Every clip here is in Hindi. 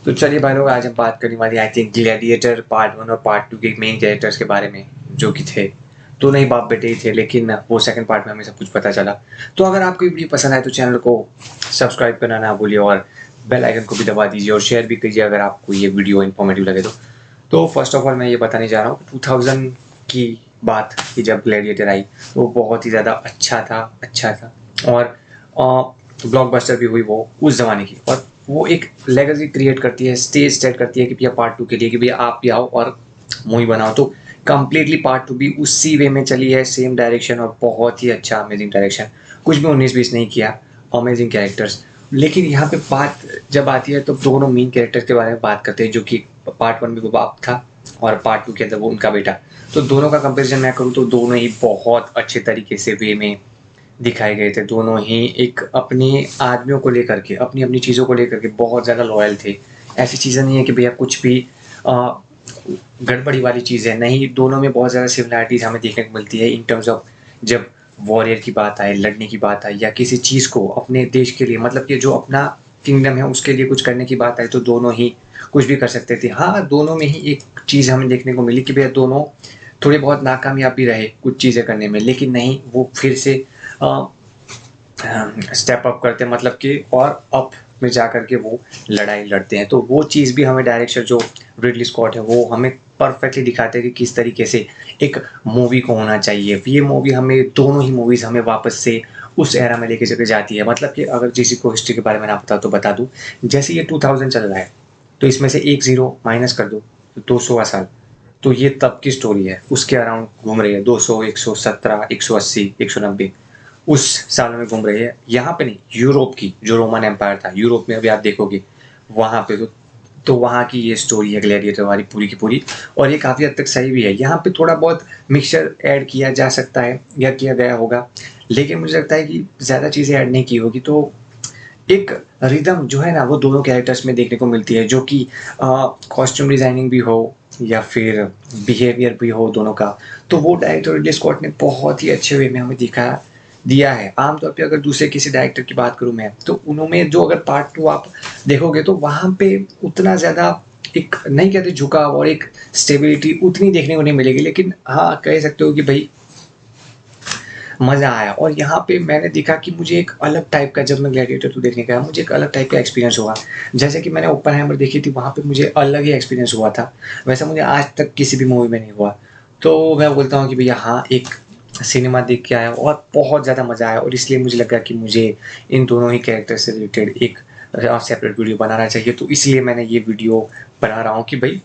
तो चलिए भाई लोग, आज हम बात करने वाली आई थिंक ग्लैडिएटर पार्ट 1 और पार्ट 2 के मेन कैरेक्टर्स के बारे में, जो कि थे दोनों ही बाप बेटे ही थे, लेकिन वो सेकंड पार्ट में हमें सब कुछ पता चला। तो अगर आपको ये वीडियो पसंद आए तो चैनल को सब्सक्राइब करना ना भूलिए और बेल आइकन को भी दबा दीजिए और शेयर भी कीजिए अगर आपको ये वीडियो इन्फॉर्मेटिव लगे तो फर्स्ट ऑफ ऑल मैं ये बताने जा रहा हूँ 2000 की बात कि जब ग्लैडिएटर आई तो वो बहुत ही ज़्यादा अच्छा था और ब्लॉकबस्टर भी हुई वो उस ज़माने की, और वो एक लेगेसी क्रिएट करती है, स्टेज सेट करती है कि भैया पार्ट 2 के लिए कि भैया आप भी आओ और मूवी बनाओ। तो कंप्लीटली पार्ट 2 भी उसी वे में चली है, सेम डायरेक्शन, और बहुत ही अच्छा अमेजिंग डायरेक्शन, कुछ भी 19-20 नहीं किया, अमेजिंग कैरेक्टर्स। लेकिन यहाँ पे बात जब आती है तो दोनों मेन कैरेक्टर्स के बारे में बात करते हैं, जो कि पार्ट 1 में वो बाप था और पार्ट 2 के अंदर वो उनका बेटा। तो दोनों का कंपेरिजन मैं करूँ तो दोनों ही बहुत अच्छे तरीके से वे में दिखाए गए थे। दोनों ही एक अपनी आदमियों को लेकर के, अपनी अपनी चीज़ों को लेकर के बहुत ज़्यादा लॉयल थे। ऐसी चीज़ें नहीं है कि भैया कुछ भी गड़बड़ी वाली चीज़ है, नहीं, दोनों में बहुत ज़्यादा सिमिलैरिटीज़ हमें देखने को मिलती है इन टर्म्स ऑफ जब वॉरियर की बात आए, लड़ने की बात आए, या किसी चीज़ को अपने देश के लिए, मतलब कि जो अपना किंगडम है उसके लिए कुछ करने की बात आए, तो दोनों ही कुछ भी कर सकते थे। हाँ, दोनों में ही एक चीज़ हमें देखने को मिली कि भैया दोनों थोड़े बहुत नाकामयाब भी रहे कुछ चीज़ें करने में, लेकिन नहीं, वो फिर से स्टेप अप करते हैं, मतलब कि और अप में जा कर के वो लड़ाई लड़ते हैं। तो वो चीज़ भी हमें डायरेक्टर जो रिडली स्कॉट है वो हमें परफेक्टली दिखाते हैं कि किस तरीके से एक मूवी को होना चाहिए। ये मूवी हमें, दोनों ही मूवीज़ हमें वापस से उस एरा में लेके चले जाती है। मतलब कि अगर किसी को हिस्ट्री के बारे में ना पता तो बता दूँ, जैसे ये 2000 चल रहा है तो इसमें से एक ज़ीरो माइनस कर दो तो 200वां साल, तो ये तब की स्टोरी है, उसके अराउंड घूम रही है 200, 117, 180, 190 उस साल में घूम रही है। यहाँ पे नहीं, यूरोप की जो रोमन एम्पायर था, यूरोप में अभी आप देखोगे वहाँ पे तो वहाँ की ये स्टोरी है ग्लैडिएटर वाली पूरी की पूरी, और ये काफ़ी हद तक सही भी है। यहाँ पे थोड़ा बहुत मिक्सचर ऐड किया जा सकता है या किया गया होगा, लेकिन मुझे लगता है कि ज़्यादा चीज़ें ऐड नहीं की होगी, तो एक रिदम जो है ना वो दोनों कैरेक्टर्स में देखने को मिलती है, जो कि कॉस्ट्यूम डिज़ाइनिंग भी हो या फिर बिहेवियर भी हो दोनों का, तो वो डायरेक्टर रिडली स्कॉट ने बहुत ही अच्छे वे में हमें दिया है। आमतौर पे अगर दूसरे किसी डायरेक्टर की बात करूँ मैं, तो उन्होंने जो अगर पार्ट 2 आप देखोगे तो वहाँ पे उतना ज़्यादा एक नहीं कहते झुकाव और एक स्टेबिलिटी उतनी देखने को नहीं मिलेगी, लेकिन हाँ, कह सकते हो कि भाई मज़ा आया। और यहाँ पे मैंने देखा कि मुझे एक अलग टाइप का, जब मैं ग्लैडिएटर 2 देखने गया, मुझे एक अलग टाइप का एक्सपीरियंस हुआ। जैसे कि मैंने ओपेनहाइमर देखी थी, वहाँ पे मुझे अलग ही एक्सपीरियंस हुआ था, वैसा मुझे आज तक किसी भी मूवी में नहीं हुआ। तो मैं बोलता हूँ कि भैया हाँ, एक सिनेमा देख के आया और बहुत ज़्यादा मज़ा आया, और इसलिए मुझे लगा कि मुझे इन दोनों ही कैरेक्टर से रिलेटेड एक सेपरेट वीडियो बनाना चाहिए। तो इसलिए मैंने ये वीडियो बना रहा हूँ कि भाई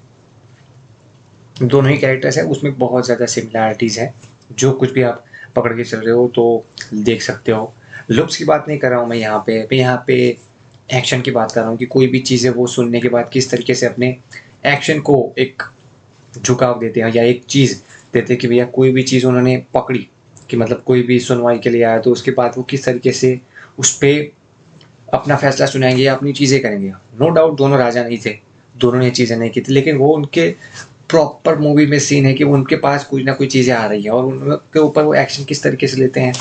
दोनों ही कैरेक्टर्स हैं, उसमें बहुत ज़्यादा सिमिलैरिटीज़ हैं, जो कुछ भी आप पकड़ के चल रहे हो तो देख सकते हो। लुक्स की बात नहीं कर रहा हूँ मैं यहाँ पे एक्शन की बात कर रहा हूँ कि कोई भी चीज़ें वो सुनने के बाद किस तरीके से अपने एक्शन को एक झुकाव देते हैं, या एक चीज़ देते हैं कि भैया कोई भी चीज़ उन्होंने पकड़ी, कि मतलब कोई भी सुनवाई के लिए आया तो उसके बाद वो किस तरीके से उस पर अपना फैसला सुनाएंगे या अपनी चीज़ें करेंगे। नो डाउट दोनों राजा नहीं थे, दोनों ने चीज़ें नहीं की थी, लेकिन वो उनके प्रॉपर मूवी में सीन है कि उनके पास कोई ना कोई चीज़ें आ रही है और उनके ऊपर वो एक्शन किस तरीके से लेते हैं,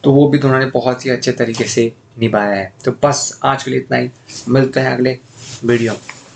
तो वो भी दोनों ने बहुत ही अच्छे तरीके से निभाया है। तो बस आज के लिए इतना ही, मिलते हैं अगले वीडियो में।